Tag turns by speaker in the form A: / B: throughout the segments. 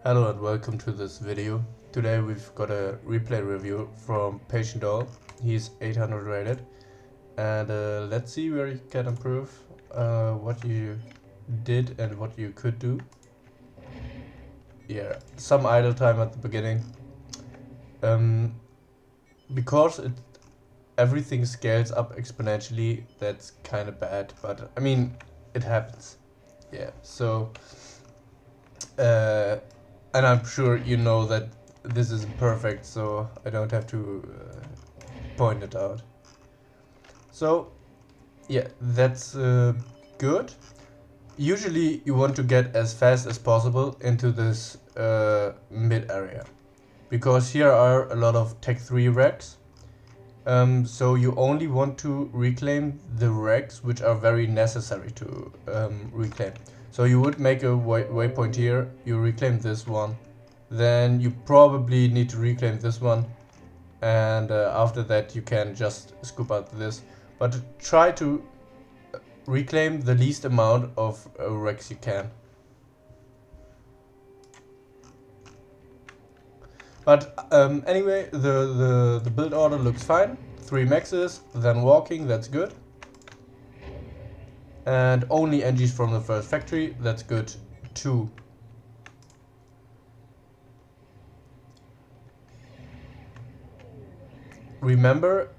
A: Hello and welcome to this video. Today we've got a replay review from PatientOwl. He's 800 rated, and let's see where you can improve, what you did and what you could do. Yeah, some idle time at the beginning. Because everything scales up exponentially, that's kind of bad, but I mean, it happens. Yeah, so and I'm sure you know that this isn't perfect, so I don't have to point it out. So yeah, that's good. Usually you want to get as fast as possible into this mid area, because here are a lot of Tech 3 racks. So you only want to reclaim the racks which are very necessary to reclaim. So you would make a waypoint here, you reclaim this one, then you probably need to reclaim this one, and after that you can just scoop out this. But try to reclaim the least amount of racks you can. But anyway, the build order looks fine. 3 maxes, then walking, that's good. And only NGs from the first factory, that's good too. Remember,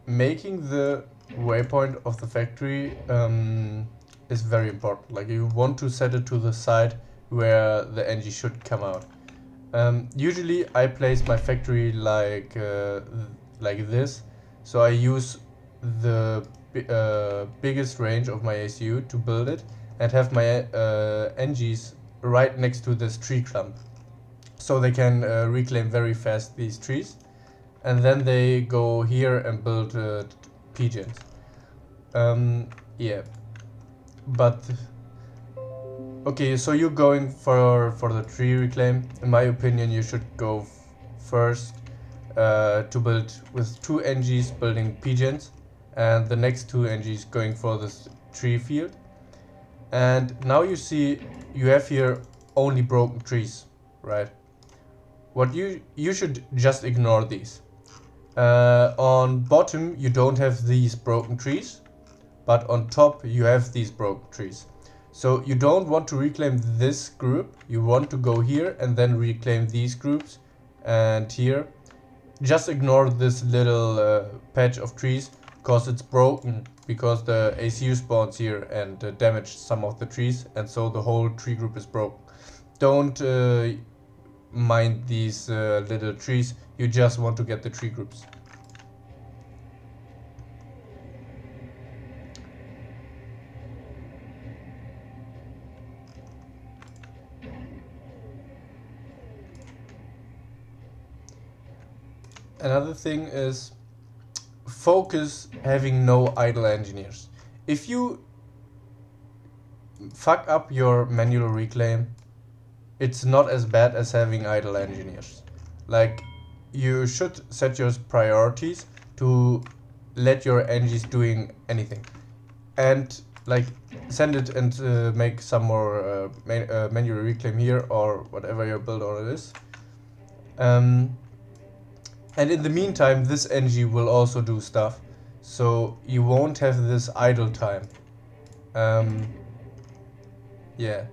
A: making the waypoint of the factory is very important. Like, you want to set it to the side where the NG should come out. Usually I place my factory like this, so I use the biggest range of my ACU to build it and have my NGs right next to this tree clump, so they can reclaim very fast these trees, and then they go here and build pigeons. Yeah, but okay, so you're going for the tree reclaim. In my opinion, you should go first to build with 2 NGs building pigeons, and the next 2 NGs going for this tree field. And now you see you have here only broken trees, right? What you should just ignore these. On bottom you don't have these broken trees, but on top you have these broken trees. So you don't want to reclaim this group, you want to go here and then reclaim these groups, and here. Just ignore this little patch of trees, because it's broken, because the ACU spawns here and damaged some of the trees, and so the whole tree group is broken. Don't mind these little trees, you just want to get the tree groups. Another thing is focus having no idle engineers. If you fuck up your manual reclaim, it's not as bad as having idle engineers. Like, you should set your priorities to let your NGs doing anything, and like send it and make some more manual reclaim here or whatever your build order is. And in the meantime, this NG will also do stuff, so you won't have this idle time. Yeah,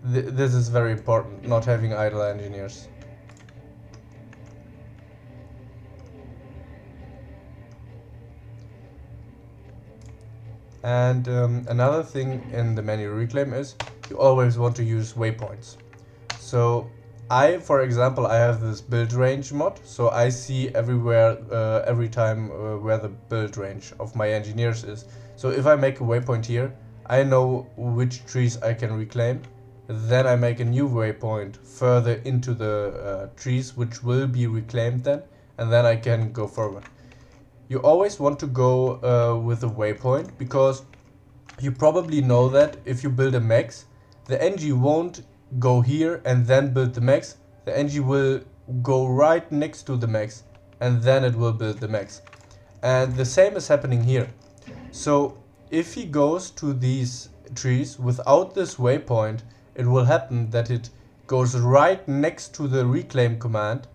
A: this is very important, not having idle engineers. And another thing in the manual reclaim is you always want to use waypoints. So for example, I have this build range mod, so I see everywhere, every time where the build range of my engineers is. So if I make a waypoint here, I know which trees I can reclaim. Then I make a new waypoint further into the trees which will be reclaimed then, and then I can go forward. You always want to go with a waypoint, because you probably know that if you build a max, the NG won't go here and then build the max. The NG will go right next to the max, and then it will build the max. And the same is happening here. So if he goes to these trees without this waypoint it will happen that it goes right next to the reclaim command,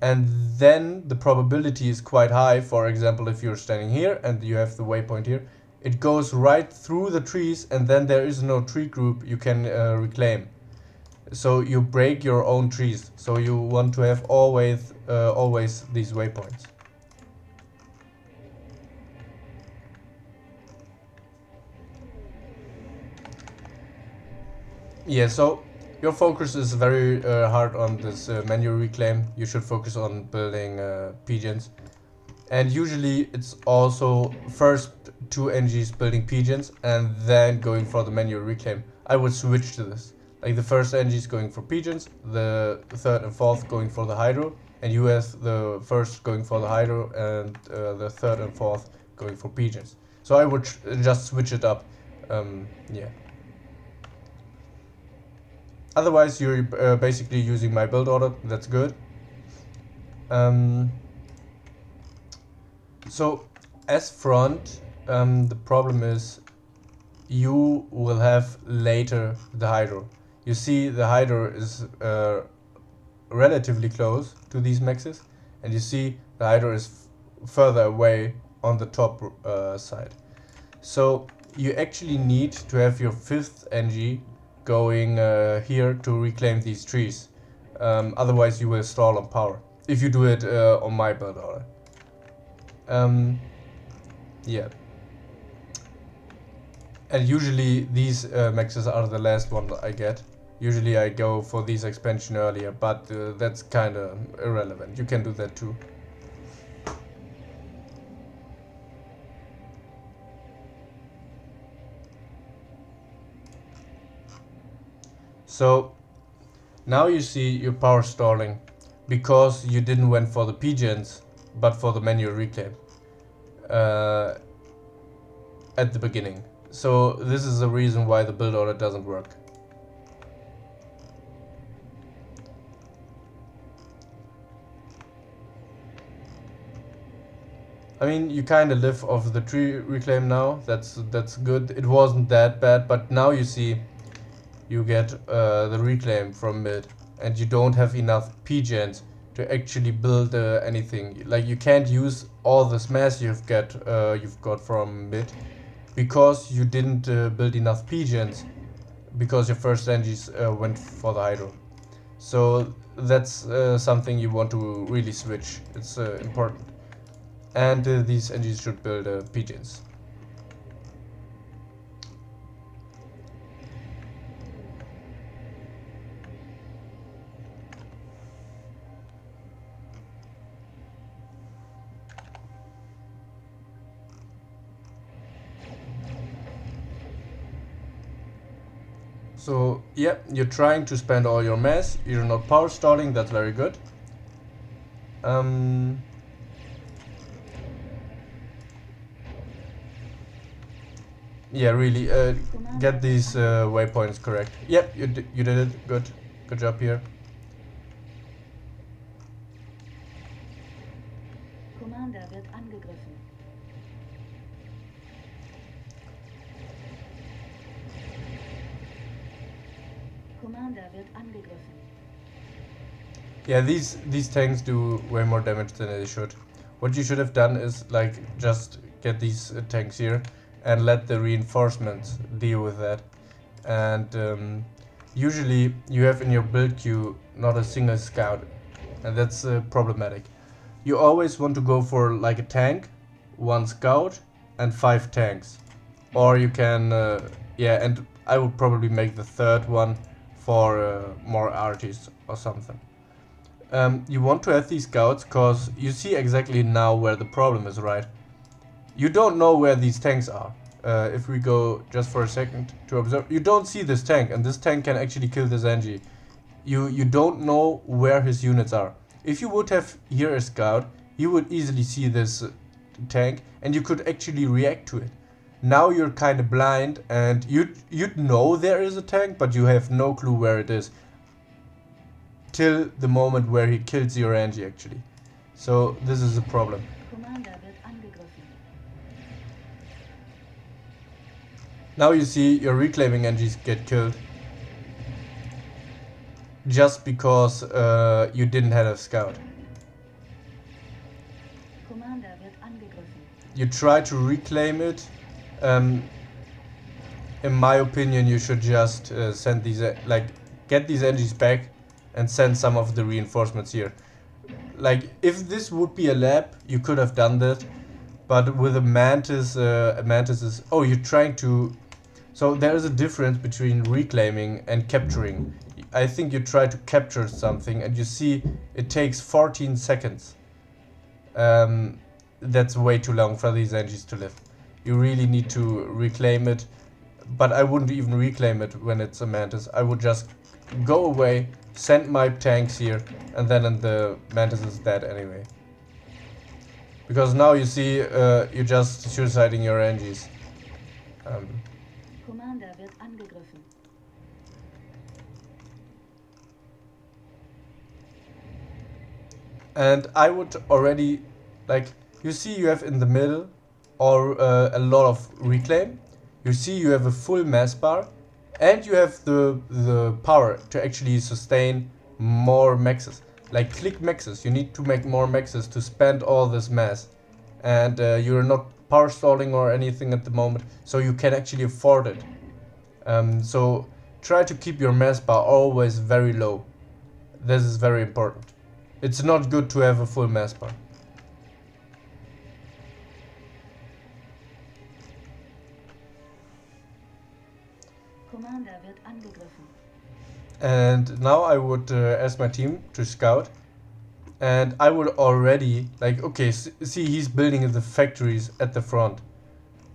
A: and then the probability is quite high. For example, if you're standing here and you have the waypoint here, it goes right through the trees, and then there is no tree group you can reclaim. So you break your own trees. So you want to have always these waypoints. Yeah, so your focus is very hard on this manual reclaim. You should focus on building pigeons. And usually it's also first 2 NGs building pigeons and then going for the manual reclaim. I would switch to this. Like the first NG is going for pigeons, the third and fourth going for the hydro, and you have the first going for the hydro and the third and fourth going for pigeons. So I would just switch it up. Yeah. Otherwise, you're basically using my build order. That's good. So as front, the problem is you will have later the hydro. You see the hydro is relatively close to these maxes, and you see the hydro is further away on the top side. So you actually need to have your 5th NG going here to reclaim these trees. Otherwise you will stall on power if you do it on my build order. Yeah. And usually these maxes are the last one I get. Usually I go for these expansion earlier, but that's kinda irrelevant. You can do that too. So now you see your power stalling because you didn't went for the pigeons but for the manual reclaim at the beginning. So this is the reason why the build order doesn't work. I mean, you kind of live off the tree reclaim now. That's good. It wasn't that bad, but now you see you get the reclaim from mid, and you don't have enough pigeons to actually build anything. Like you can't use all this mass you've got from mid because you didn't build enough pigeons because your first engines went for the hydro. So that's something you want to really switch. It's important. And these engines should build pigeons. So yeah, you're trying to spend all your mass, you're not power stalling, that's very good. Yeah, really, get these waypoints correct. Yep, you did it, good job here.
B: Commander wird angegriffen. Commander wird angegriffen.
A: Yeah, these tanks do way more damage than they should. What you should have done is like just get these tanks here and let the reinforcements deal with that. And usually you have in your build queue not a single scout, and that's problematic. You always want to go for like a tank, 1 scout and 5 tanks. Or you can, yeah, and I would probably make the 3rd one for more arties or something. You want to have these scouts because you see exactly now where the problem is, right? You don't know where these tanks are. If we go just for a second to observe, you don't see this tank, and this tank can actually kill this NG. You don't know where his units are. If you would have here a scout, you would easily see this tank and you could actually react to it. Now you're kind of blind and you'd know there is a tank, but you have no clue where it is till the moment where he kills your NG actually. So this is a problem.
B: Commander wird angegriffen.
A: Now you see your reclaiming NGs get killed. just because you didn't have a scout.
B: Commander wird angegriffen.
A: You try to reclaim it. In my opinion, you should just send these, get these engines back and send some of the reinforcements here. Like, if this would be a lab, you could have done that. But with a mantis is... Oh, you're trying to... So there is a difference between reclaiming and capturing. I think you try to capture something and you see it takes 14 seconds. That's way too long for these engines to live. You really need to reclaim it. But I wouldn't even reclaim it when it's a mantis. I would just go away, send my tanks here, and then the mantis is dead anyway. Because now you see, you're just suiciding your engines.
B: Commander wird angegriffen.
A: And I would already, like, you see you have in the middle or a lot of reclaim. You see you have a full mass bar, and you have the power to actually sustain more maxes. Like, click maxes, you need to make more maxes to spend all this mass. And you're not power stalling or anything at the moment, so you can actually afford it. So try to keep your mass bar always very low. This is very important. It's not good to have a full mass bar.
B: Commander wird angegriffen.
A: And now I would ask my team to scout. And I would already, like, okay, see, he's building the factories at the front.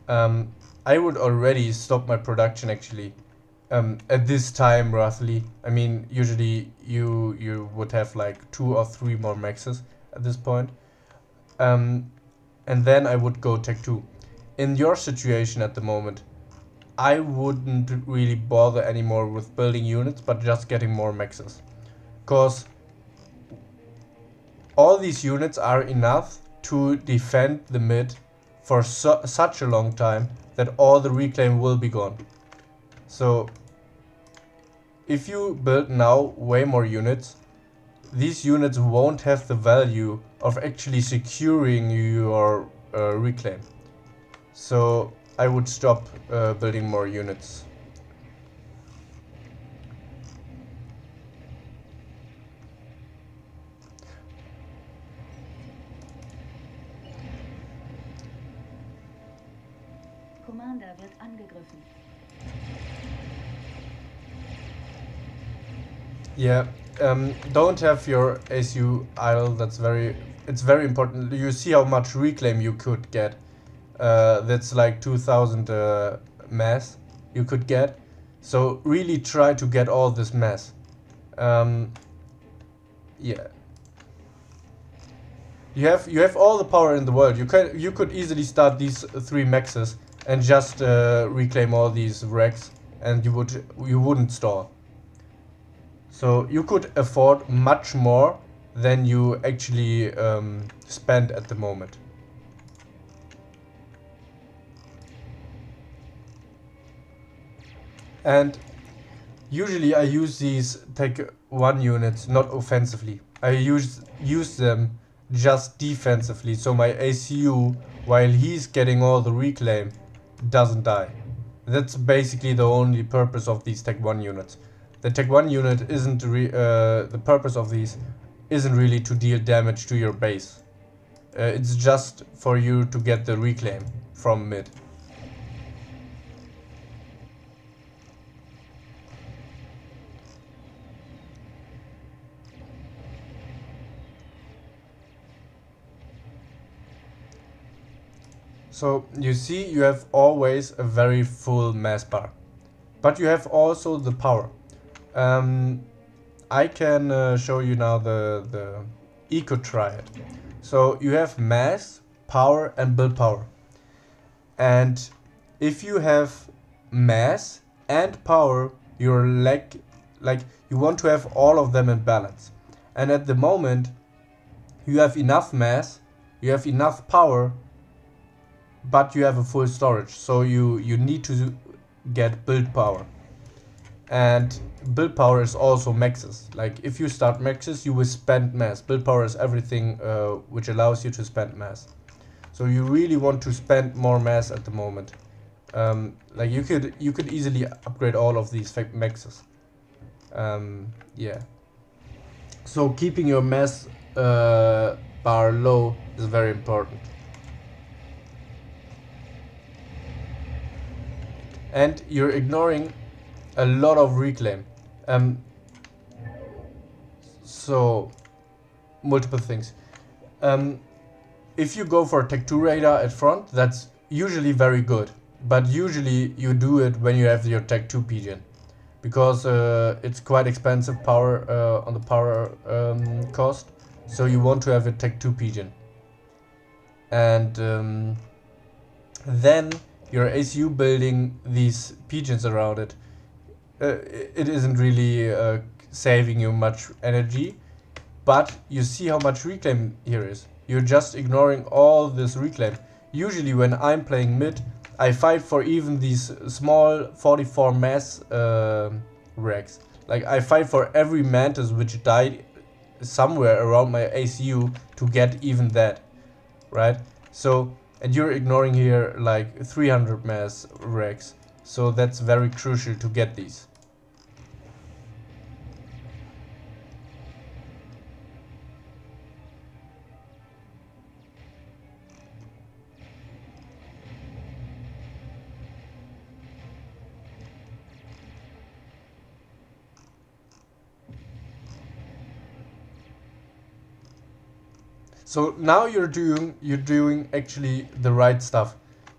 A: I would already stop my production actually. At this time roughly. I mean, usually you would have like 2 or 3 more maxes at this point. And then I would go Tech 2. In your situation at the moment, I wouldn't really bother anymore with building units, but just getting more maxes. Because all these units are enough to defend the mid for such a long time that all the reclaim will be gone. So if you build now way more units, these units won't have the value of actually securing your reclaim. So I would stop building more units.
B: Commander wird angegriffen.
A: Yeah, don't have your ACU idle. It's very important. You see how much reclaim you could get. That's like 2000 mass you could get. So really try to get all this mass. Yeah. You have all the power in the world. You could easily start these 3 maxes and just reclaim all these wrecks, and you wouldn't stall. So you could afford much more than you actually spend at the moment. And usually I use these Tech 1 units not offensively. I use them just defensively, so my ACU, while he's getting all the reclaim, doesn't die. That's basically the only purpose of these Tech 1 units. The Tech 1 unit isn't the purpose of these isn't really to deal damage to your base. It's just for you to get the reclaim from mid. So you see, you have always a very full mass bar, but you have also the power. I can show you now the eco triad. So you have mass, power, and build power. And if you have mass and power, you're like you want to have all of them in balance. And at the moment, you have enough mass, you have enough power, but you have a full storage, so you need to get build power. And build power is also maxes. Like if you start maxes, you will spend mass. Build power is everything which allows you to spend mass. So you really want to spend more mass at the moment. Like you could easily upgrade all of these maxes. Yeah. So keeping your mass bar low is very important. And you're ignoring a lot of reclaim. So multiple things. If you go for a Tech 2 radar at front, that's usually very good. But usually you do it when you have your Tech 2 pigeon, because it's quite expensive power on the power cost. So you want to have a Tech 2 pigeon. And then your ACU building these pigeons around it. It isn't really saving you much energy, but you see how much reclaim here is. You're just ignoring all this reclaim. Usually when I'm playing mid, I fight for even these small 44 mass racks. Like I fight for every mantis which died somewhere around my ACU to get even that, right? So, and you're ignoring here like 300 mass racks. So that's very crucial to get these. So now you're doing actually the right stuff.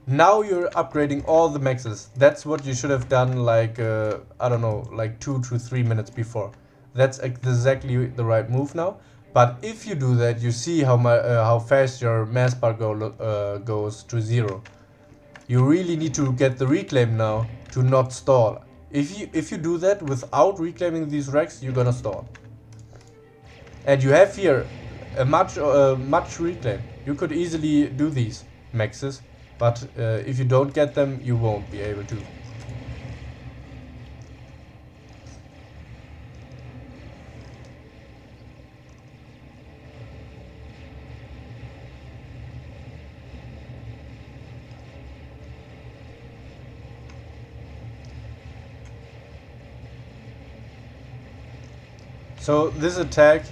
A: Now you're upgrading all the maxes. That's what you should have done like I don't know, like 2 to 3 minutes before. That's exactly the right move now. But if you do that, you see how fast your mass bar goes to 0. You really need to get the reclaim now to not stall. If you do that without reclaiming these racks, you're gonna stall. And you have here a much reclaim. You could easily do these maxes, but if you don't get them, you won't be able to. So this attack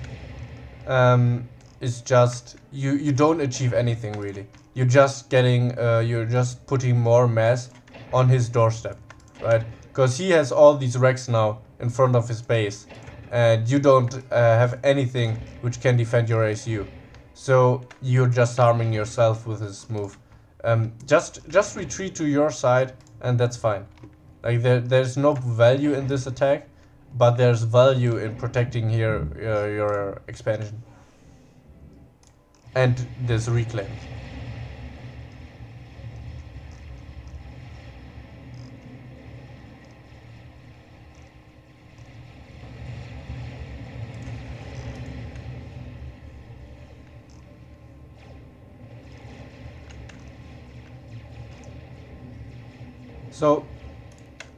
A: is just you don't achieve anything really. You're just getting you're just putting more mass on his doorstep, right? Because he has all these racks now in front of his base, and you don't have anything which can defend your ACU. So you're just harming yourself with this move. Just retreat to your side, and that's fine. Like there's no value in this attack, but there's value in protecting here your expansion and this reclaim. So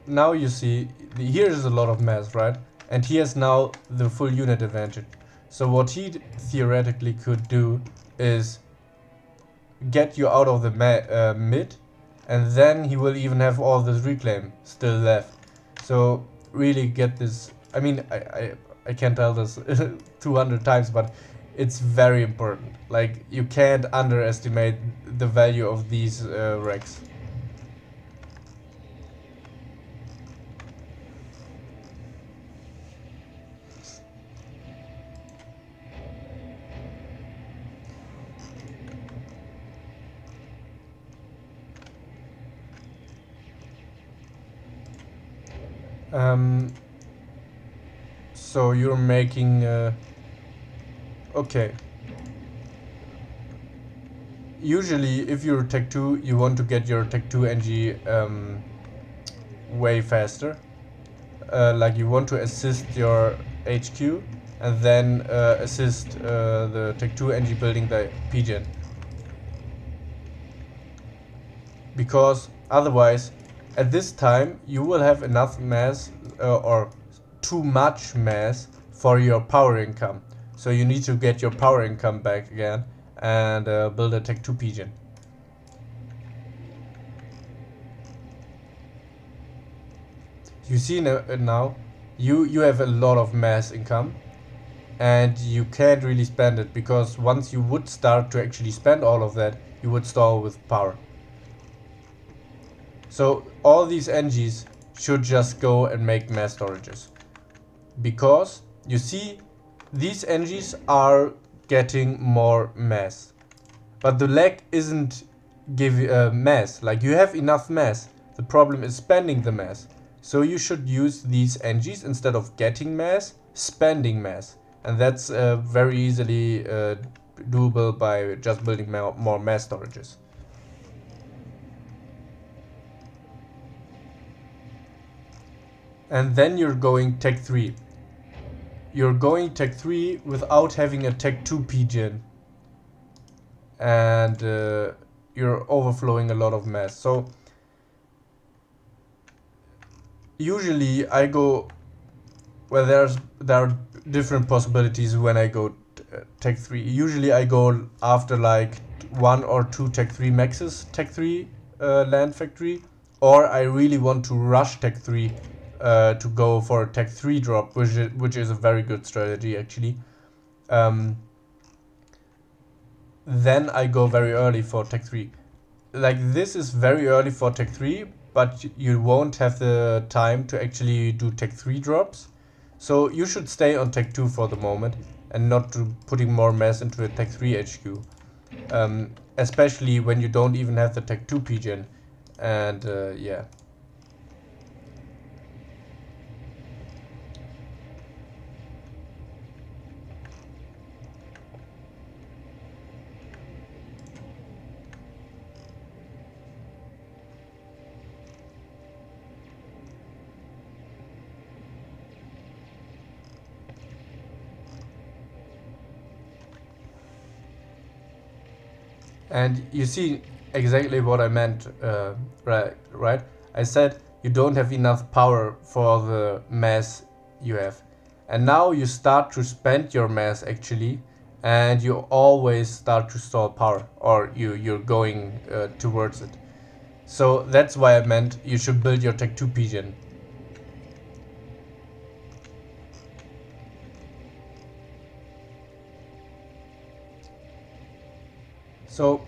A: now you see here is a lot of mass, right? And he has now the full unit advantage. So what he theoretically could do is get you out of the mid, and then he will even have all this reclaim still left. So really get this. I mean, I can't tell this 200 times, but it's very important. Like you can't underestimate the value of these racks. So you're making okay. Usually if you're Tech 2, you want to get your Tech 2 NG way faster. Like you want to assist your HQ and then assist the Tech 2 NG building the pigeon. Because otherwise At this time you will have enough mass or too much mass for your power income. So you need to get your power income back again and build a Tech 2 pigeon. You see now you have a lot of mass income and you can't really spend it, because once you would start to actually spend all of that, you would stall with power. So all these NGs should just go and make mass storages, because you see these NGs are getting more mass, but the lag isn't giving mass. Like, you have enough mass, the problem is spending the mass. So you should use these NGs instead of getting mass, spending mass, and that's very easily doable by just building more mass storages. And then you're going Tech 3. You're going Tech 3 without having a Tech 2 pigeon, and you're overflowing a lot of mass. So usually I go where there are different possibilities when I go Tech 3. Usually I go after like 1 or 2 Tech 3 maxes, Tech 3 land factory, or I really want to rush Tech 3 to go for a Tech 3 drop, which is a very good strategy actually. Then I go very early for Tech 3. Like, this is very early for Tech 3, but you won't have the time to actually do Tech 3 drops. So you should stay on Tech 2 for the moment and not to putting more mass into a Tech 3 HQ. Especially when you don't even have the Tech 2 pigeon. And yeah. And you see exactly what I meant, right? I said you don't have enough power for the mass you have. And now you start to spend your mass actually, and you always start to stall power, or you're going towards it. So that's why I meant you should build your Tech 2 pigeon. So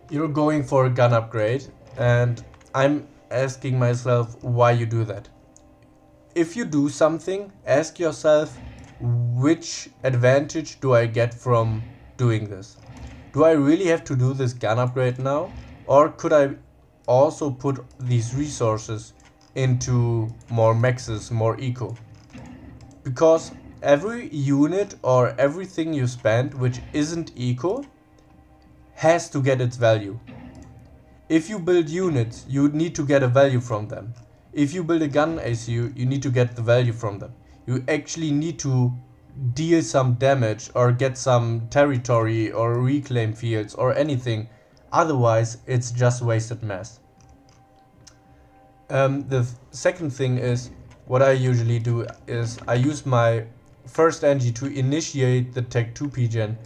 A: you're going for a gun upgrade, and I'm asking myself why you do that. If you do something, ask yourself, which advantage do I get from doing this? Do I really have to do this gun upgrade now? Or could I also put these resources into more maxes, more eco? Because every unit or everything you spend which isn't eco has to get its value. If you build units, you need to get a value from them. If you build a gun ACU, you need to get the value from them. You actually need to deal some damage or get some territory or reclaim fields or anything. Otherwise, it's just wasted mass. The second thing is, what I usually do is I use my first NG to initiate the Tech 2 pigeon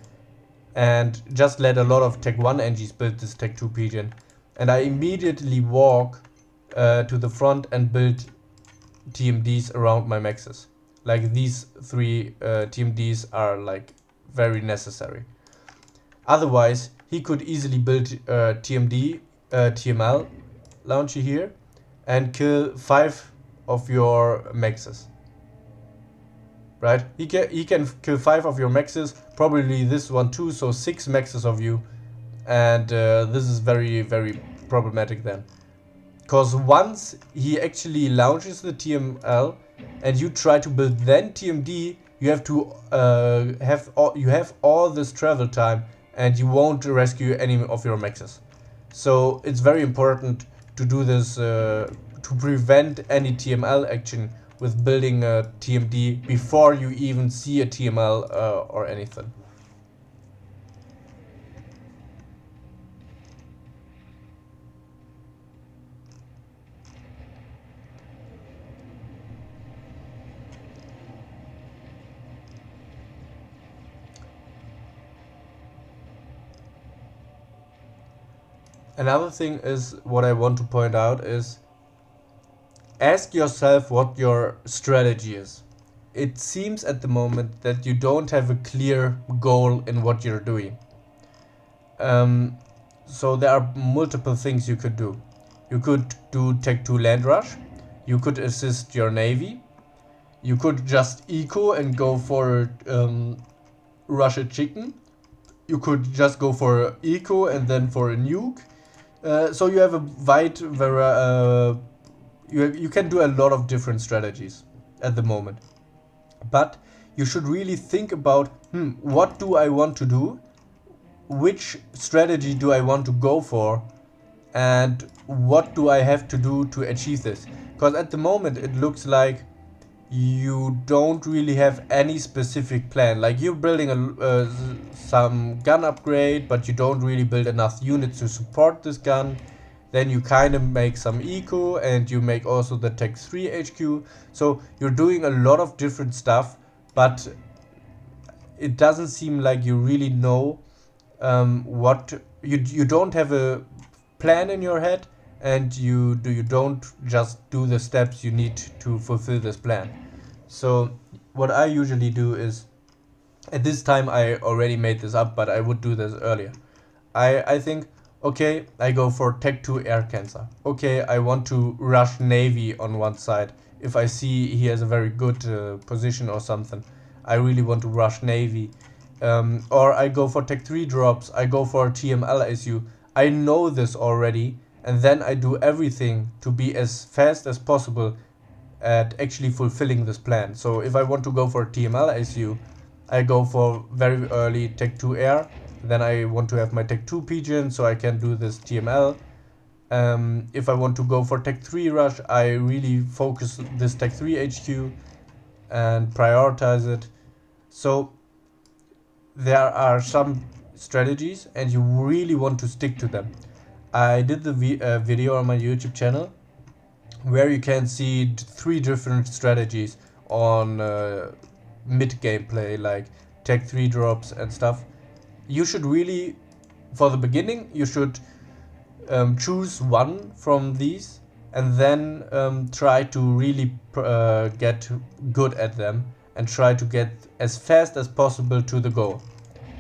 A: and just let a lot of Tech 1 NGs build this Tech 2 pigeon. And I immediately walk to the front and build TMDs around my maxes. Like, these 3 TMDs are like very necessary. Otherwise, he could easily build TML launcher here and kill 5 of your maxes. Right? He can kill 5 of your maxes, probably this one too, so 6 maxes of you, and this is very, very problematic then. Because once he actually launches the TML and you try to build then TMD, you have to have all this travel time, and you won't rescue any of your maxes. So it's very important to do this to prevent any TML action with building a TMD before you even see a TML or anything. Another thing is what I want to point out is ask yourself what your strategy is. It seems at the moment that you don't have a clear goal in what you're doing. So there are multiple things you could do. You could do Tech 2 Land Rush. You could assist your Navy. You could just eco and go for rush a chicken. You could just go for eco and then for a nuke. So you have a wide you can do a lot of different strategies at the moment. But you should really think about, what do I want to do? Which strategy do I want to go for? And what do I have to do to achieve this? Because at the moment it looks like you don't really have any specific plan. Like you're building some gun upgrade, but you don't really build enough units to support this gun. Then you kind of make some eco and you make also the Tech 3 HQ. So you're doing a lot of different stuff, but it doesn't seem like you really know what you don't have a plan in your head, and you don't just do the steps you need to fulfill this plan. So what I usually do is, at this time I already made this up, but I would do this earlier. I think, okay, I go for Tech 2 Air Cancer. Okay, I want to rush Navy on one side. If I see he has a very good position or something, I really want to rush Navy. Or I go for Tech 3 drops, I go for TML ACU. I know this already, and then I do everything to be as fast as possible at actually fulfilling this plan. So if I want to go for TML ACU, I go for very early Tech 2 Air. Then I want to have my Tech 2 Pigeon so I can do this TML. If I want to go for Tech 3 Rush, I really focus this Tech 3 HQ and prioritize it. So there are some strategies and you really want to stick to them. I did the video on my YouTube channel where you can see 3 different strategies on mid gameplay, like Tech 3 drops and stuff. You should really, for the beginning, you should choose one from these and then try to really get good at them and try to get as fast as possible to the goal.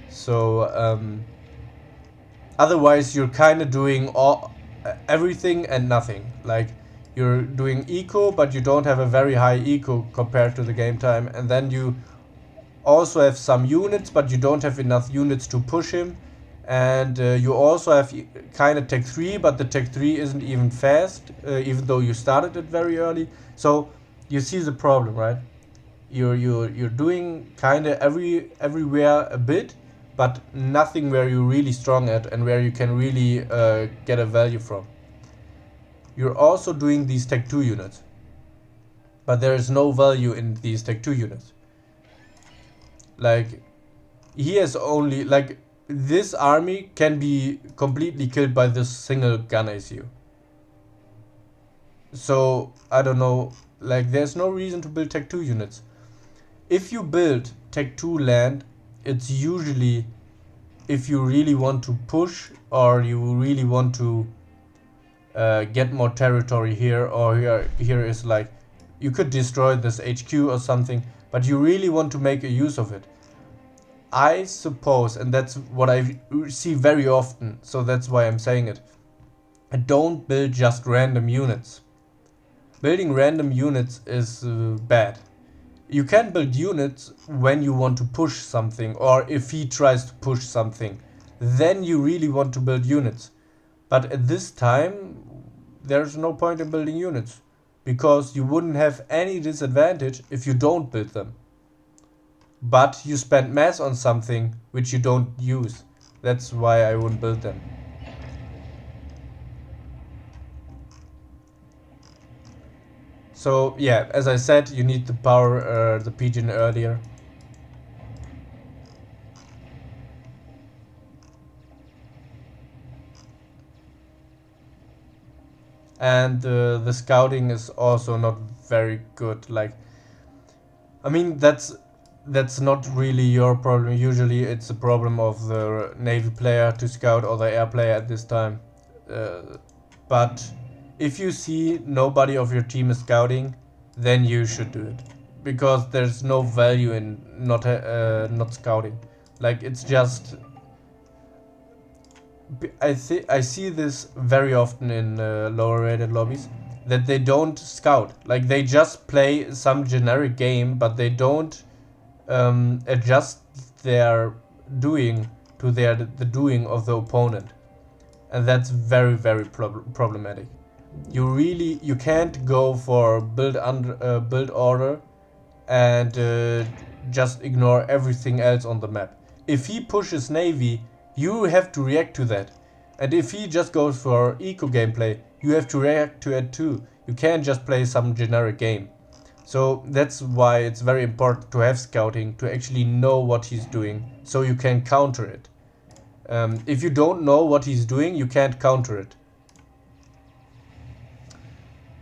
A: So otherwise you're kind of doing everything and nothing. Like you're doing eco, but you don't have a very high eco compared to the game time, and then you also have some units, but you don't have enough units to push him, and you also have kind of Tech 3, but the Tech 3 isn't even fast, even though you started it very early. So you see the problem, right? You're doing kind of everywhere a bit, but nothing where you're really strong at and where you can really get a value from. You're also doing these Tech 2 units, but there is no value in these Tech 2 units. Like, he has only, like, this army can be completely killed by this single gun ACU. So, I don't know, like, there's no reason to build Tech 2 units. If you build Tech 2 land, it's usually if you really want to push, or you really want to get more territory here, or here is like, you could destroy this HQ or something, but you really want to make a use of it. I suppose, and that's what I see very often, so that's why I'm saying it. Don't build just random units. Building random units is bad. You can build units when you want to push something, or if he tries to push something, then you really want to build units. But at this time, there's no point in building units, because you wouldn't have any disadvantage if you don't build them. But you spend mass on something which you don't use. That's why I wouldn't build them. So yeah, as I said, you need to power the pigeon earlier. And the scouting is also not very good. Like, I mean, that's not really your problem. Usually it's a problem of the Navy player to scout, or the air player at this time. but if you see nobody of your team is scouting, then you should do it, because there's no value in not scouting. Like, it's just, I see this very often in lower rated lobbies, that they don't scout. Like, they just play some generic game, but they don't adjust their doing to the doing of the opponent, and that's very, very problematic. You can't go for build order and just ignore everything else on the map. If he pushes Navy, you have to react to that, and if he just goes for eco gameplay, you have to react to it too. You can't just play some generic game. So that's why it's very important to have scouting, to actually know what he's doing, so you can counter it. If you don't know what he's doing, you can't counter it.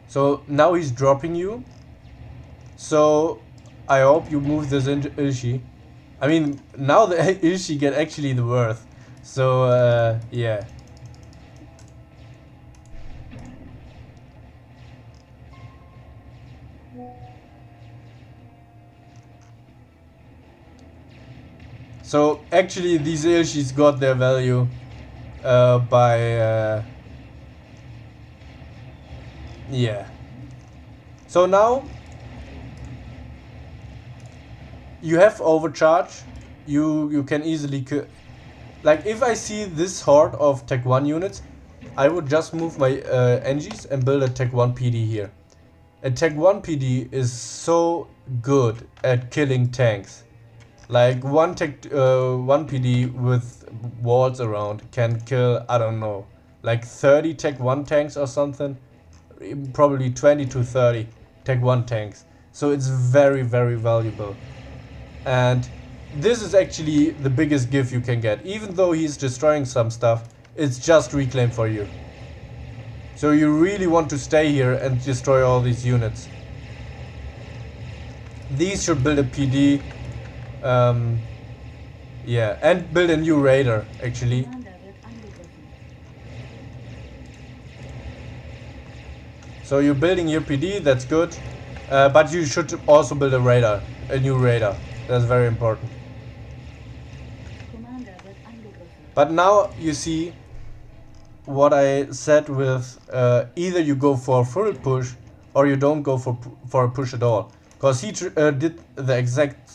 A: So now he's dropping you. So I hope you move this into Ilshi. I mean, now the Ilshi get actually the worth. So yeah. So actually these Ilshis got their value by yeah. So now you have overcharge. You can easily like, if I see this horde of Tech 1 units, I would just move my NGs and build a Tech 1 PD here. A Tech 1 PD is so good at killing tanks. Like, one PD with walls around can kill, I don't know, like 30 Tech 1 tanks or something. Probably 20 to 30 Tech 1 tanks. So it's very, very valuable. And this is actually the biggest gift you can get. Even though he's destroying some stuff, it's just reclaim for you. So you really want to stay here and destroy all these units. These should build a PD. Yeah, and build a new raider, actually. So you're building your PD, that's good. But you should also build a raider, a new raider. That's very important. But now you see what I said with either you go for a full push or you don't go for a push at all. Because he did the exact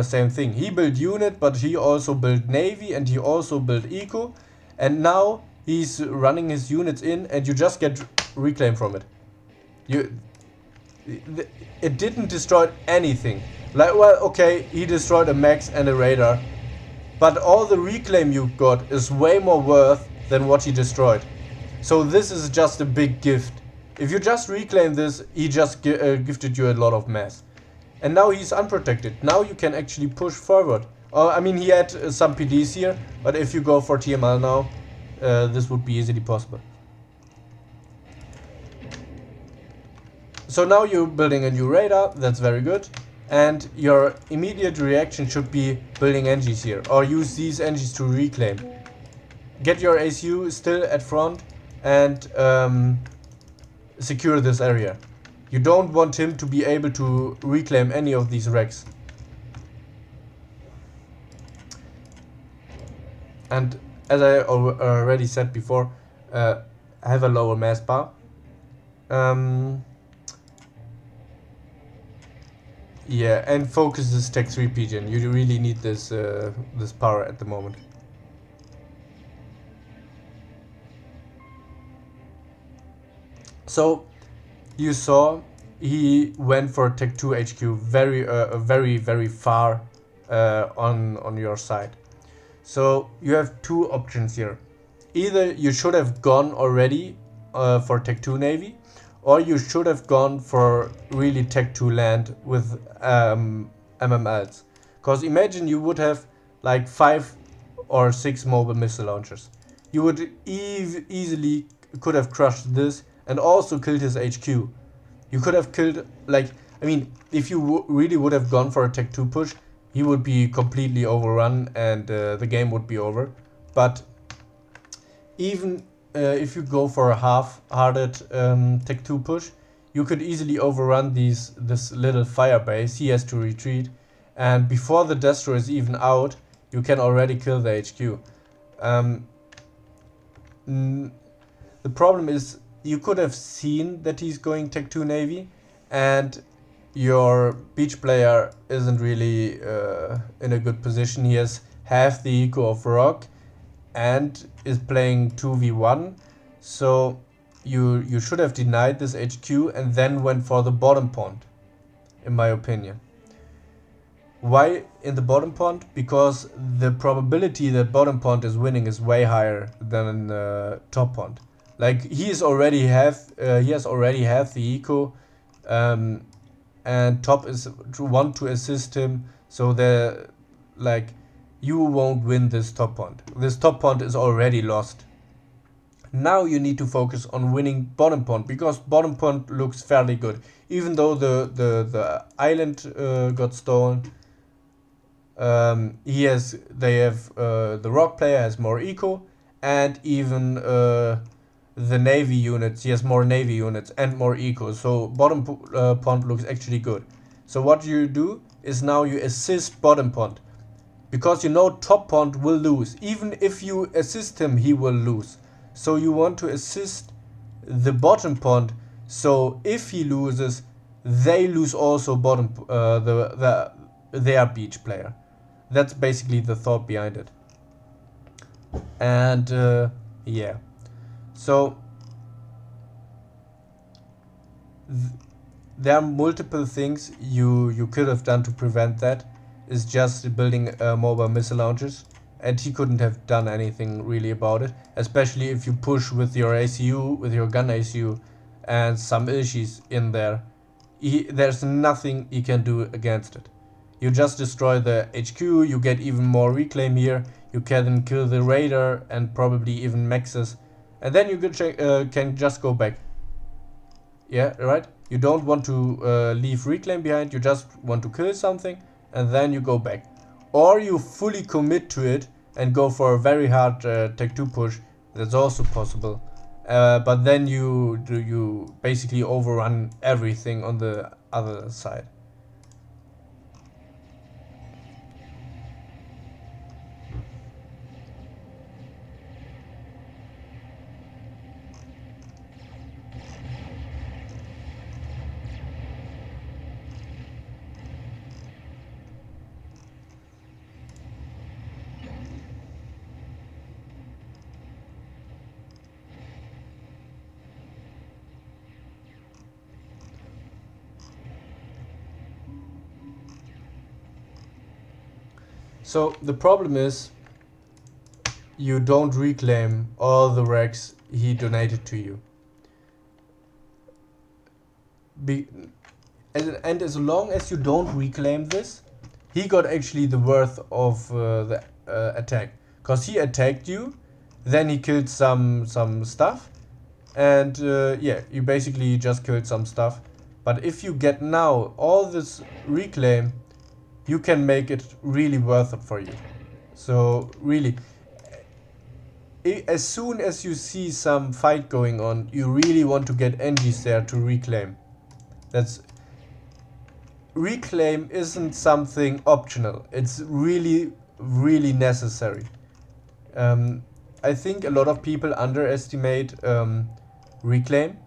A: same thing. He built unit, but he also built navy and he also built eco. And now he's running his units in and you just get reclaim from it. It didn't destroy anything. Like, well, okay, he destroyed a max and a radar. But all the reclaim you got is way more worth than what he destroyed. So this is just a big gift. If you just reclaim this, he just gifted you a lot of mass. And now he's unprotected. Now you can actually push forward. I mean, he had some PDs here, but if you go for TML now, this would be easily possible. So now you're building a new radar, that's very good. And your immediate reaction should be building NGs here, or use these NGs to reclaim. Get your ACU still at front and secure this area. You don't want him to be able to reclaim any of these wrecks. And as I already said before, have a lower mass bar. Yeah, and focus this Tech 3 pigeon. You really need this this power at the moment. So you saw he went for Tech 2 HQ very far on your side. So you have two options here. Either you should have gone already for Tech 2 Navy, or you should have gone for really Tech 2 land with MMLs. Because imagine you would have like 5 or 6 mobile missile launchers. You would easily could have crushed this and also killed his HQ. You could have killed, like, I mean, if you really would have gone for a Tech 2 push, he would be completely overrun and the game would be over. But even if you go for a half-hearted Tech 2 push, you could easily overrun this little fire base. He has to retreat, and before the Destro is even out, you can already kill the HQ. The problem is you could have seen that he's going Tech 2 Navy, and your beach player isn't really in a good position. He has half the eco of Rock and is playing 2v1, so you should have denied this HQ and then went for the bottom pond, in my opinion. Why in the bottom pond? Because the probability that bottom pond is winning is way higher than top pond. Like he has already half the eco, and top is want to assist him, so they're like, you won't win this top pond. This top pond is already lost. Now you need to focus on winning bottom pond, because bottom pond looks fairly good, even though the island got stolen. The Rock player has more eco, and even the navy units, he has more navy units and more eco, so bottom pond looks actually good. So what you do is now you assist bottom pond, because you know top pond will lose. Even if you assist him, he will lose. So you want to assist the bottom pond, so if he loses, they lose also bottom their beach player. That's basically the thought behind it. And yeah, so there are multiple things you could have done to prevent that. Is just building mobile missile launchers, and he couldn't have done anything really about it, especially if you push with your ACU, with your gun ACU and some Ilshis in there. There's nothing he can do against it. You just destroy the HQ, you get even more reclaim here, you can kill the radar and probably even Maxes, and then you can just go back. Yeah, right? You don't want to leave reclaim behind, you just want to kill something, and then you go back. Or you fully commit to it and go for a very hard Tech 2 push. That's also possible. But then you basically overrun everything on the other side. So the problem is you don't reclaim all the wrecks he donated to you. And as long as you don't reclaim this, he got actually the worth of the attack. Because he attacked you, then he killed some stuff, and yeah, you basically just killed some stuff. But if you get now all this reclaim, you can make it really worth it for you. So really, as soon as you see some fight going on, you really want to get NGs there to reclaim. Reclaim isn't something optional. It's really, really necessary. I think a lot of people underestimate reclaim,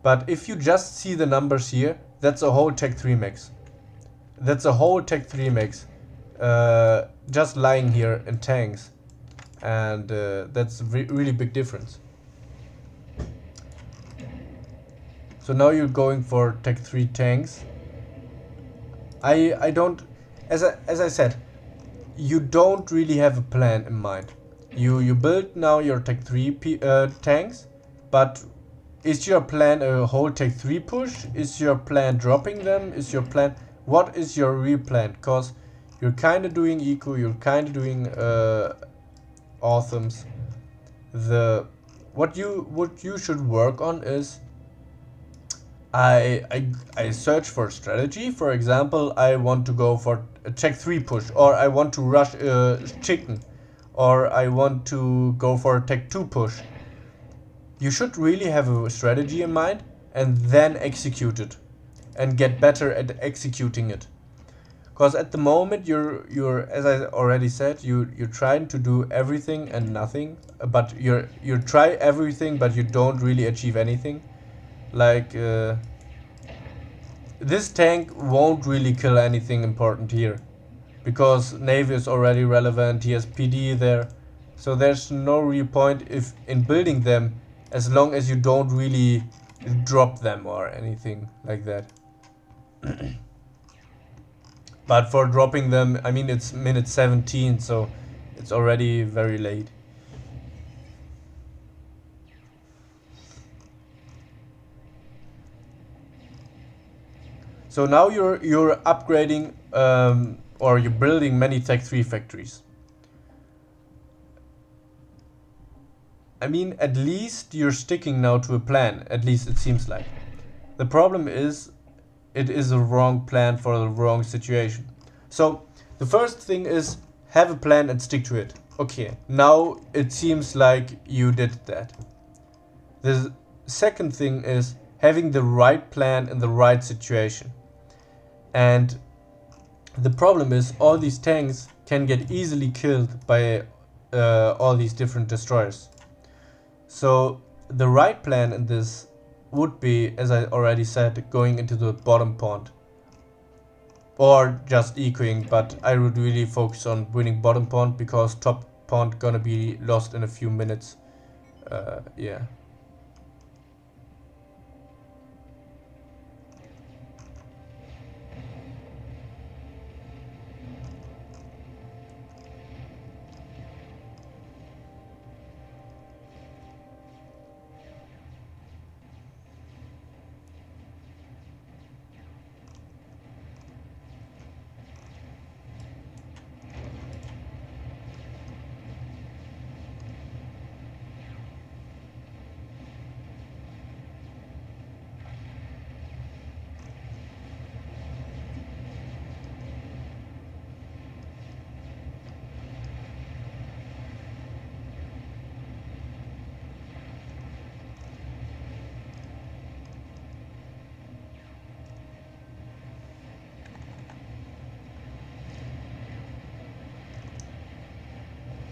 A: but if you just see the numbers here, that's a whole Tech 3 max. That's a whole Tech 3 max just lying here in tanks, and that's a really big difference. So now you're going for Tech 3 tanks. I don't, as I said, you don't really have a plan in mind. You build now your Tech 3 tanks, but is your plan a whole Tech 3 push? Is your plan dropping them? Is your plan, what is your real plan? Because you're kind of doing eco, you're kind of doing awesomes. What you should work on is, I search for strategy. For example, I want to go for a Tech 3 push, or I want to rush chicken, or I want to go for a Tech 2 push. you should really have a strategy in mind and then execute it and get better at executing it. Because at the moment you're as I already said, you're trying to do everything and nothing, but you try everything but you don't really achieve anything. Like this tank won't really kill anything important here, because Navy is already relevant, he has PD there, so there's no real point if in building them, as long as you don't really drop them or anything like that. But for dropping them, I mean, it's minute 17, so it's already very late. So now you're upgrading or you're building many Tech 3 factories. I mean, at least you're sticking now to a plan, at least it seems like. The problem is, it is a wrong plan for the wrong situation. So the first thing is, have a plan and stick to it. Okay, now it seems like you did that. The second thing is having the right plan in the right situation. And the problem is, all these tanks can get easily killed by all these different destroyers. So the right plan in this would be, as I already said, going into the bottom pond. Or just ecoing, but I would really focus on winning bottom pond, because top pond gonna be lost in a few minutes. Yeah.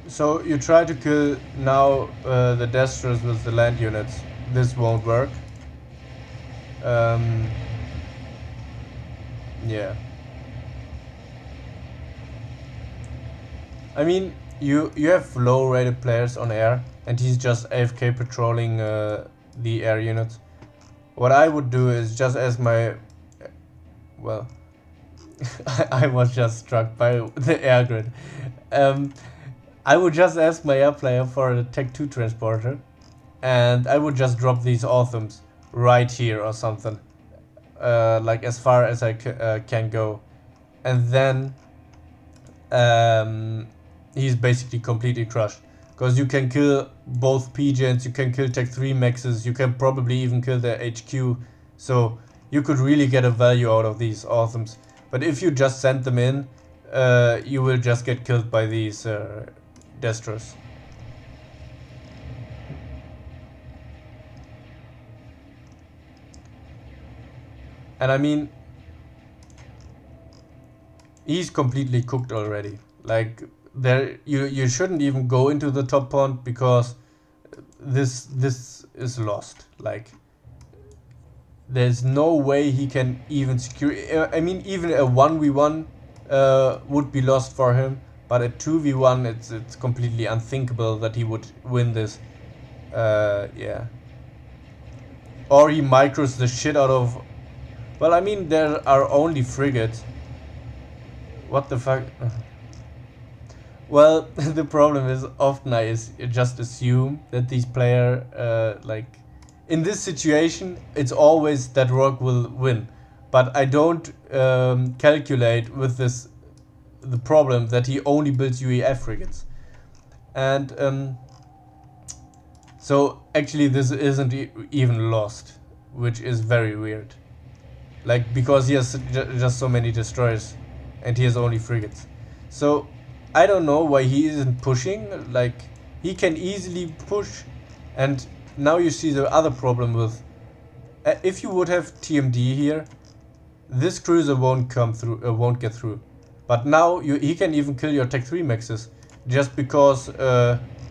A: So you try to kill now the Destros with the land units. This won't work. Yeah. I mean, you have low rated players on air, and he's just AFK patrolling the air units. What I would do is just ask my... Well, I was just struck by the air grid. I would just ask my air player for a Tech 2 transporter, and I would just drop these Autumns right here or something, like as far as I can go, and then he's basically completely crushed, because you can kill both P-Gens, you can kill Tech 3 Maxes, you can probably even kill their HQ, so you could really get a value out of these Autumns. But if you just send them in, you will just get killed by these Destros. And I mean, he's completely cooked already. Like, there, you shouldn't even go into the top pond, because this is lost. Like, there's no way he can even secure. I mean, even a 1v1 would be lost for him. But at 2v1, it's completely unthinkable that he would win this. Yeah. Or he micros the shit out of... Well, I mean, there are only frigates. What the fuck? Well, the problem is, often I just assume that these players, like... In this situation, it's always that Rogue will win. But I don't calculate with this... the problem that he only builds UEF frigates. And so actually this isn't even lost, which is very weird. Like, because he has just so many destroyers and he has only frigates. So I don't know why he isn't pushing. Like, he can easily push, and now you see the other problem with if you would have TMD here, this cruiser won't come through, won't get through. But now he can even kill your Tech 3 Maxes just because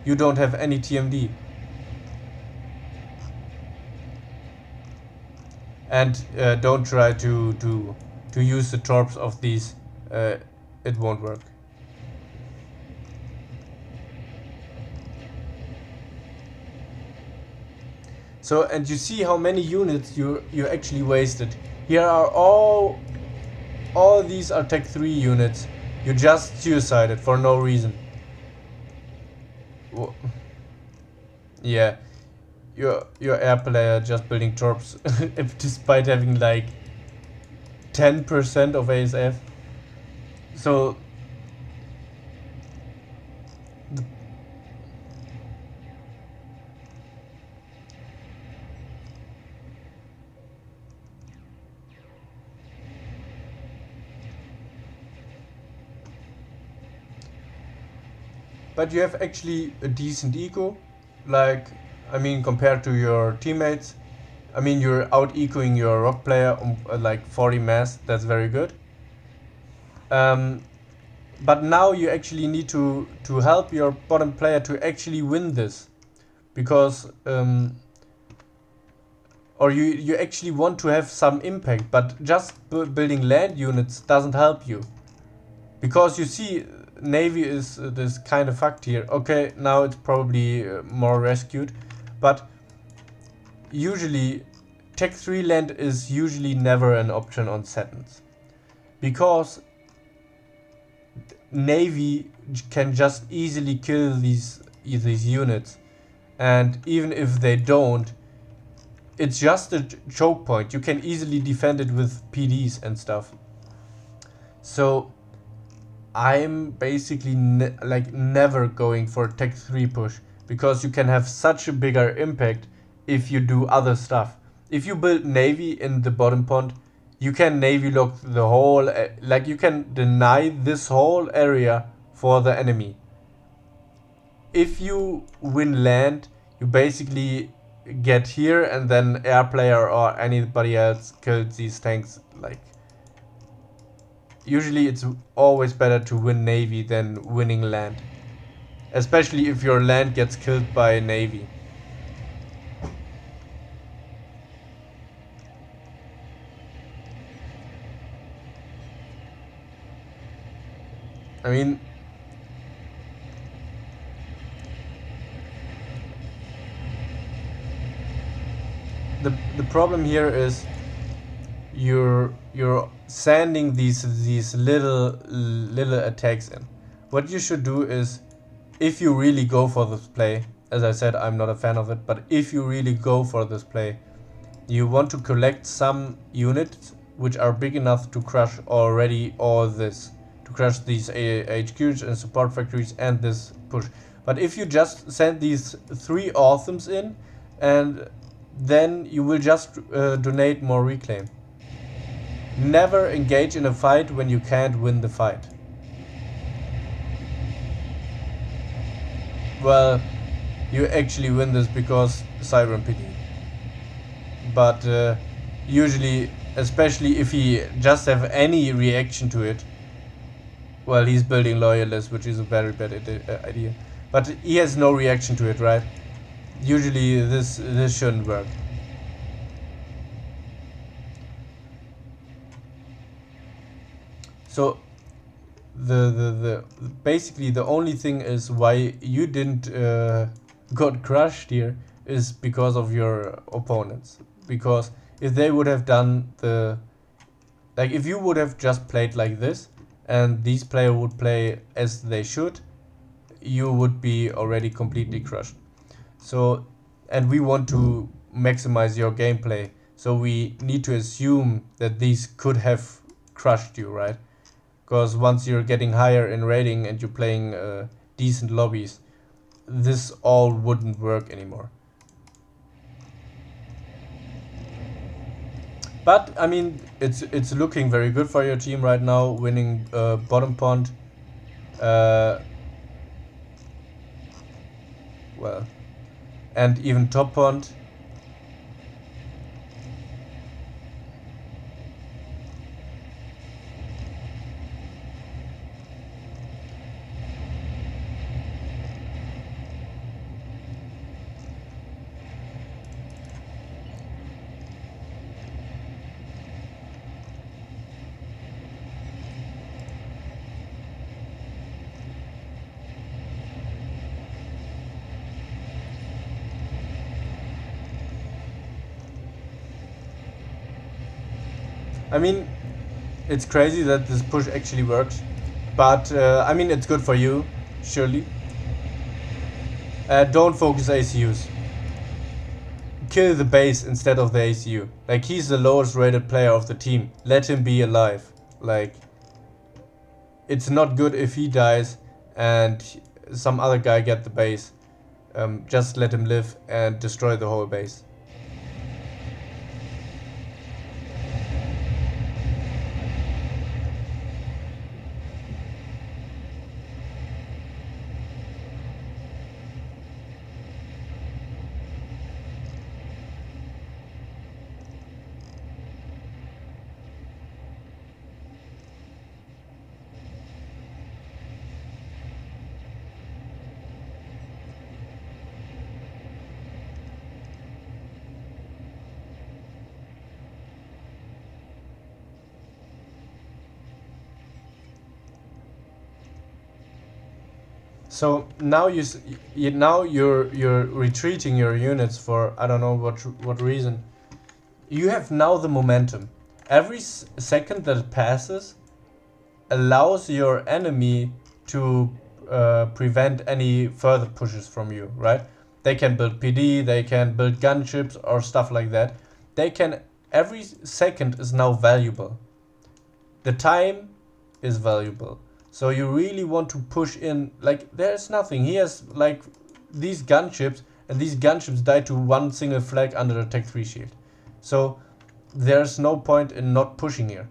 A: you don't have any TMD. And don't try to use the torps of these. It won't work. So, and you see how many units you actually wasted. Here are all these are Tech 3 units. You just suicided for no reason. Yeah, your air player just building torps despite having like 10% of ASF. So but you have actually a decent eco, like, I mean, compared to your teammates. I mean, you're out-ecoing your rock player like 40 mass, that's very good. But now you actually need to help your bottom player to actually win this. Because, or you actually want to have some impact, but just building land units doesn't help you. Because you see, Navy is this kind of fucked here. Okay, now it's probably more rescued, but usually Tech 3 land is usually never an option on Setons, because Navy can just easily kill these units, and even if they don't, it's just a choke point. You can easily defend it with PDs and stuff. So I'm basically never going for Tech 3 push, because you can have such a bigger impact if you do other stuff. If you build Navy in the bottom pond, you can Navy lock the whole, like you can deny this whole area for the enemy. If you win land, you basically get here and then air player or anybody else kills these tanks. Like, usually it's always better to win Navy than winning land. Especially if your land gets killed by Navy. I mean, the problem here is you're sending these little attacks in. What you should do is, if you really go for this play, as I said, I'm not a fan of it, but if you really go for this play, you want to collect some units which are big enough to crush already all this, to crush these HQs and support factories and this push. But if you just send these 3 Awesomes in, and then you will just donate more reclaim. Never engage in a fight when you can't win the fight. Well, you actually win this because Siren PD. But usually, especially if he just have any reaction to it, well, he's building Loyalists, which is a very bad idea. But he has no reaction to it, right? Usually this shouldn't work. So basically the only thing is why you didn't got crushed here is because of your opponents. Because if they would have done like if you would have just played like this and these players would play as they should, you would be already completely crushed. So, and we want to maximize your gameplay, so we need to assume that these could have crushed you, right? Because once you're getting higher in rating and you're playing decent lobbies, this all wouldn't work anymore. But I mean, it's looking very good for your team right now, winning bottom pond. Well, and even top pond. I mean, it's crazy that this push actually works, but I mean, it's good for you, surely. Don't focus ACUs. Kill the base instead of the ACU. Like, he's the lowest rated player of the team. Let him be alive. Like, it's not good if he dies and some other guy get the base. Just let him live and destroy the whole base. So now you're retreating your units for I don't know what reason. You have now the momentum. Every second that passes allows your enemy to prevent any further pushes from you, right? They can build PD, they can build gunships or stuff like that. They can, every second is now valuable. The time is valuable. So you really want to push in, like, there's nothing. He has like these gunships, and these gunships die to one single flag under the Tech 3 shield. So there's no point in not pushing here.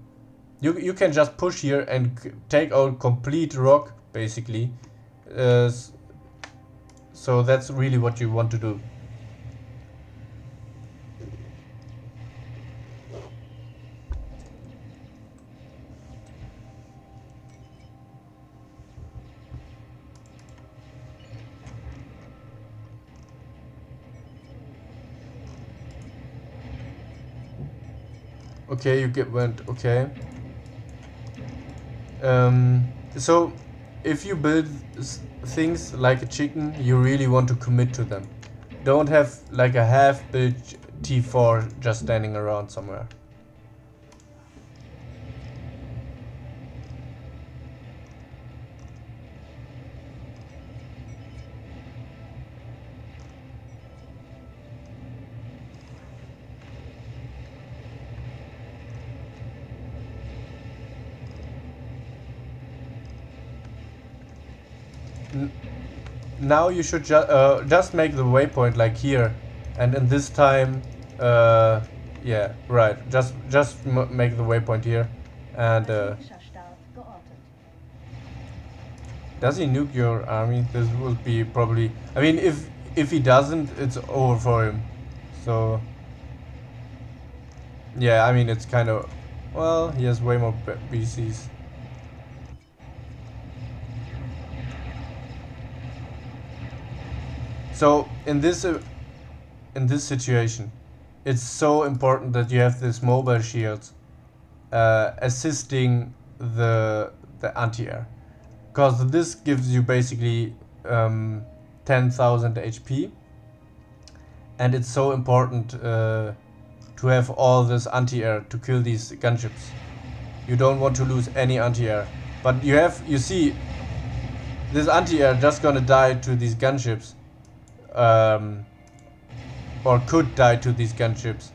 A: You can just push here and take out complete rock, basically. So that's really what you want to do. Okay, okay. So if you build things like a chicken, you really want to commit to them. Don't have like a half-built T4 just standing around somewhere. Now you should just make the waypoint like here, and in this time, yeah, right. Just make the waypoint here, and does he nuke your army? This will be probably. I mean, if he doesn't, it's over for him. So yeah, I mean, it's kind of, well, he has way more BCs. So in this situation, it's so important that you have this mobile shields assisting the anti-air, because this gives you basically 10,000 HP, and it's so important to have all this anti-air to kill these gunships. You don't want to lose any anti-air, but you see this anti-air just gonna die to these gunships. Or could die to these gunships,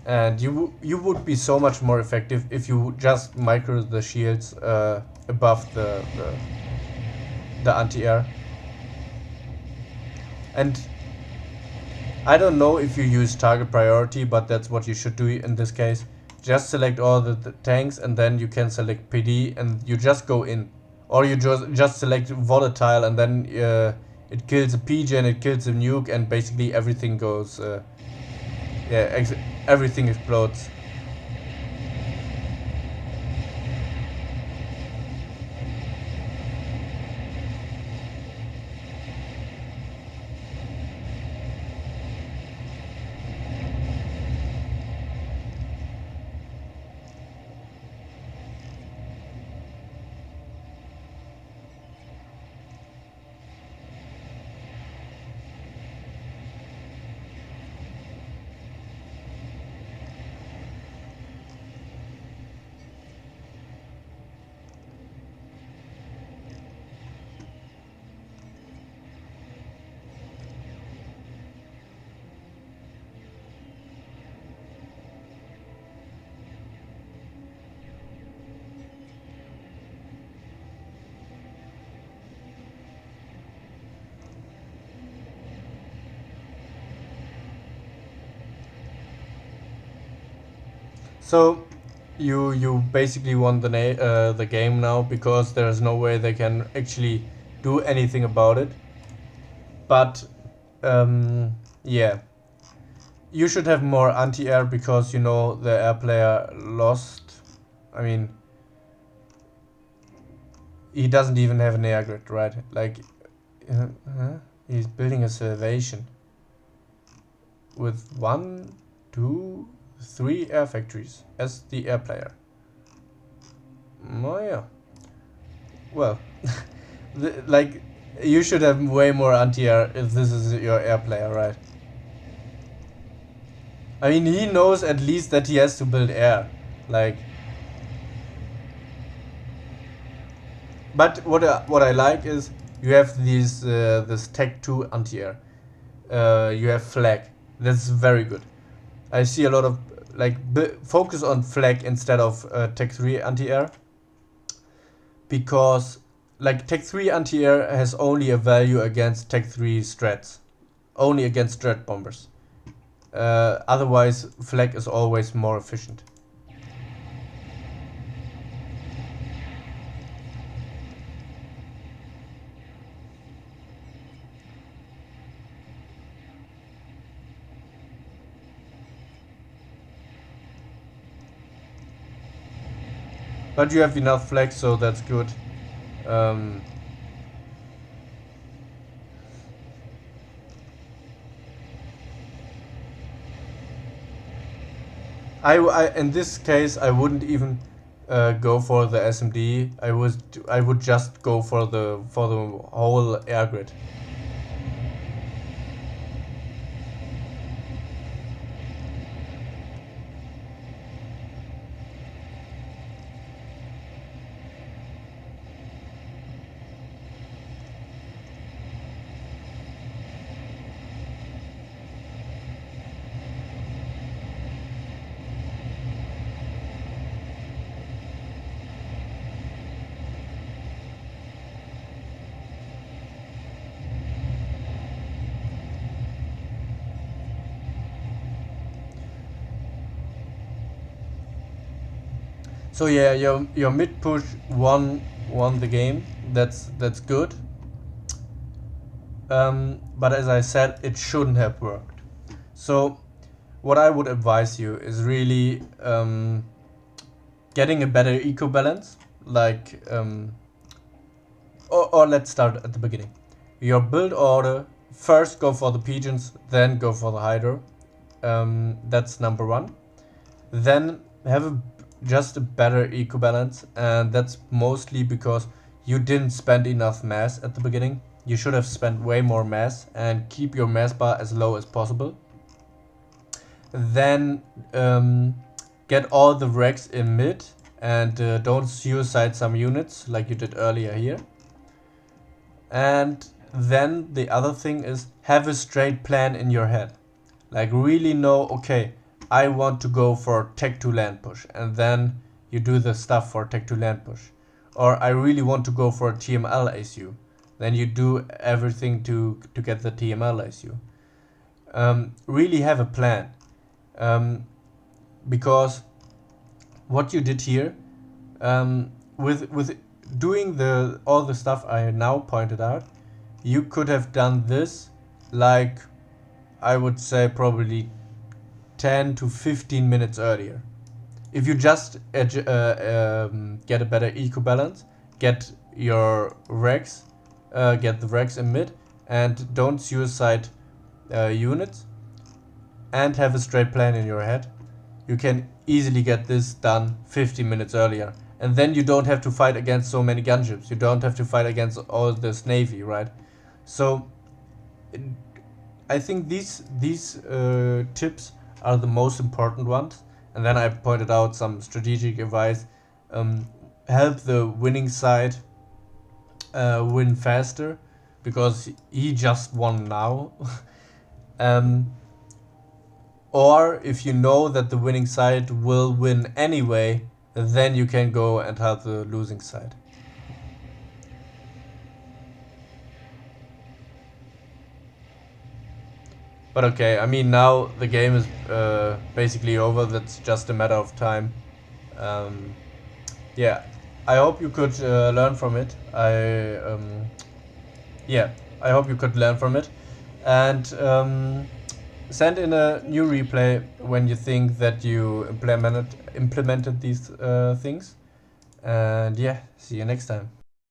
A: and you would be so much more effective if you just micro the shields above the anti-air. And I don't know if you use target priority, but that's what you should do in this case. Just select all the tanks, and then you can select PD, and you just go in, or you just select volatile, and then it kills a PGen, it kills a nuke, and basically everything goes, everything explodes. So you basically won the game now, because there is no way they can actually do anything about it. But yeah, you should have more anti-air, because you know the air player lost. I mean, he doesn't even have an air grid, right? Like, he's building a salvation with 1, 2, 3 air factories as the air player. Oh yeah. Well, like, you should have way more anti-air if this is your air player, right? I mean, he knows at least that he has to build air, like. But what I like is you have these this Tech 2 anti-air. You have flag. That's very good. I see a lot of, like, focus on flag instead of Tech 3 anti-air, because like Tech 3 anti-air has only a value against Tech 3 strats, only against strat bombers. Otherwise, flag is always more efficient. But you have enough flags, so that's good. In this case, I wouldn't even go for the SMD. I would just go for the whole air grid. So yeah, your mid push won the game. That's good. But as I said, it shouldn't have worked. So what I would advise you is really getting a better eco balance. Like, or let's start at the beginning. Your build order: first go for the pigeons, then go for the hydro. That's number 1. Then have just a better eco balance, and that's mostly because you didn't spend enough mass at the beginning. You should have spent way more mass, and keep your mass bar as low as possible. Then get all the wrecks in mid, and don't suicide some units like you did earlier here. And then the other thing is, have a straight plan in your head. Like, really know, okay, I want to go for Tech 2 land push, and then you do the stuff for Tech 2 land push. Or I really want to go for a TML ACU, then you do everything to get the TML ACU. Really have a plan, because what you did here, with doing all the stuff I now pointed out, you could have done this like, I would say probably 10 to 15 minutes earlier. If you just get a better eco balance, get your regs, get the regs in mid, and don't suicide units, and have a straight plan in your head, you can easily get this done 15 minutes earlier. And then you don't have to fight against so many gunships. You don't have to fight against all this navy, right? So I think these tips are the most important ones. And then I pointed out some strategic advice. Help the winning side win faster, because he just won now. Or if you know that the winning side will win anyway, then you can go and help the losing side. But okay, I mean, now the game is basically over. That's just a matter of time. Yeah, I hope you could learn from it. Yeah, I hope you could learn from it. And send in a new replay when you think that you implemented these things. And yeah, see you next time.